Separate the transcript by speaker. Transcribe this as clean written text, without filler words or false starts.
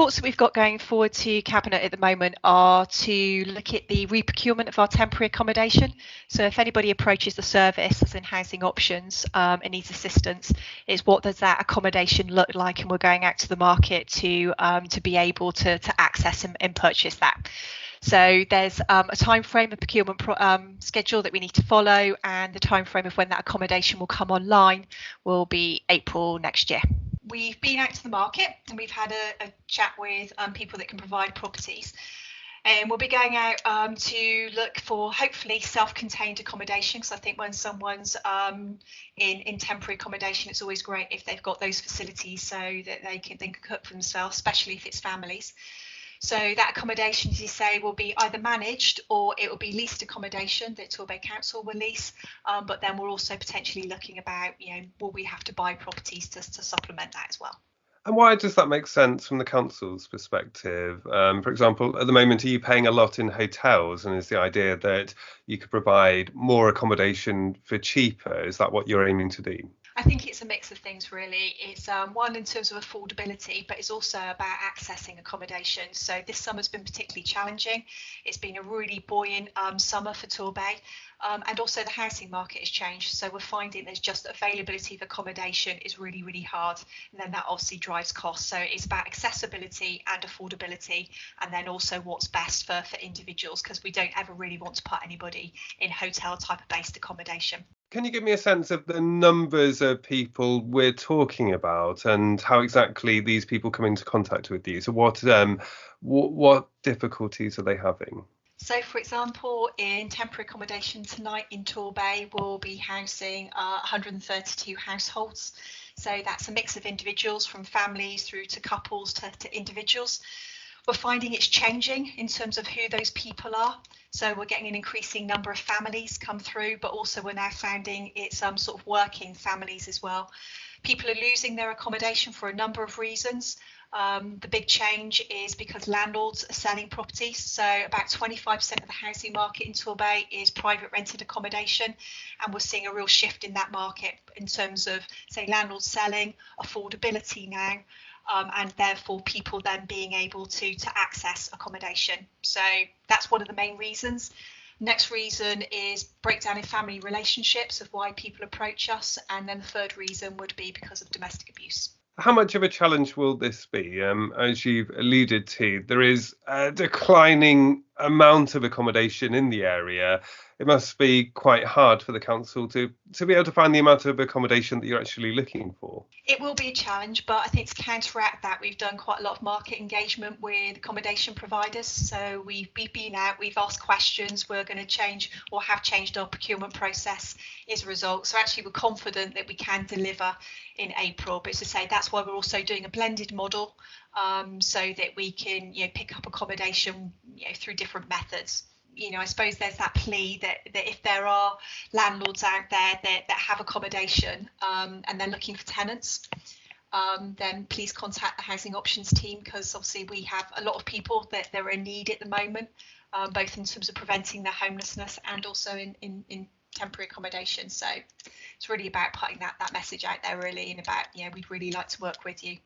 Speaker 1: reports that we've got going forward to Cabinet at the moment are to look at the reprocurement of our temporary accommodation. So if anybody approaches the service as in housing options and needs assistance, is what does that accommodation look like? And we're going out to the market to be able to access and purchase that. So there's a time frame, a procurement schedule that we need to follow, and the time frame of when that accommodation will come online will be April next year. We've been out to the market and we've had a chat with people that can provide properties. And we'll be going out to look for hopefully self-contained accommodation, because I think when someone's in temporary accommodation, it's always great if they've got those facilities so that they can cook for themselves, especially if it's families. So that accommodation, as you say, will be either managed or it will be leased accommodation that Torbay Council will lease. But then we're also potentially looking about, will we have to buy properties to supplement that as well?
Speaker 2: And why does that make sense from the council's perspective? For example, at the moment, are you paying a lot in hotels? And is the idea that you could provide more accommodation for cheaper? Is that what you're aiming to do?
Speaker 1: I think it's a mix of things, really. It's one in terms of affordability, but it's also about accessing accommodation. So this summer's been particularly challenging. It's been a really buoyant summer for Torbay. And also the housing market has changed. So we're finding there's just availability of accommodation is really, really hard. And then that obviously drives costs. So it's about accessibility and affordability, and then also what's best for individuals, because we don't ever really want to put anybody in hotel type of based accommodation.
Speaker 2: Can you give me a sense of the numbers of people we're talking about and how exactly these people come into contact with you? So what difficulties are they having?
Speaker 1: So, for example, in temporary accommodation tonight in Torbay, we'll be housing 132 households. So that's a mix of individuals, from families through to couples to individuals. We're finding it's changing in terms of who those people are. So we're getting an increasing number of families come through, but also we're now finding it's sort of working families as well. People are losing their accommodation for a number of reasons. The big change is because landlords are selling properties. So about 25% of the housing market in Torbay is private rented accommodation. And we're seeing a real shift in that market in terms of, say, landlords selling, affordability now, and therefore people then being able to access accommodation. So that's one of the main reasons. Next reason is breakdown in family relationships of why people approach us. And then the third reason would be because of domestic abuse.
Speaker 2: How much of a challenge will this be? As you've alluded to, there is a declining amount of accommodation in the area. It must be quite hard for the council to be able to find the amount of accommodation that you're actually looking for.
Speaker 1: It will be a challenge, but I think to counteract that, we've done quite a lot of market engagement with accommodation providers. So we've been out, we've asked questions, we're going to change or have changed our procurement process as a result. So actually we're confident that we can deliver in April. But as I say, that's why we're also doing a blended model, so that we can pick up accommodation through different methods. I suppose there's that plea that if there are landlords out there that have accommodation and they're looking for tenants, then please contact the Housing Options team, because obviously we have a lot of people that they're in need at the moment, both in terms of preventing their homelessness and also in temporary accommodation. So it's really about putting that message out there, really, and about, we'd really like to work with you.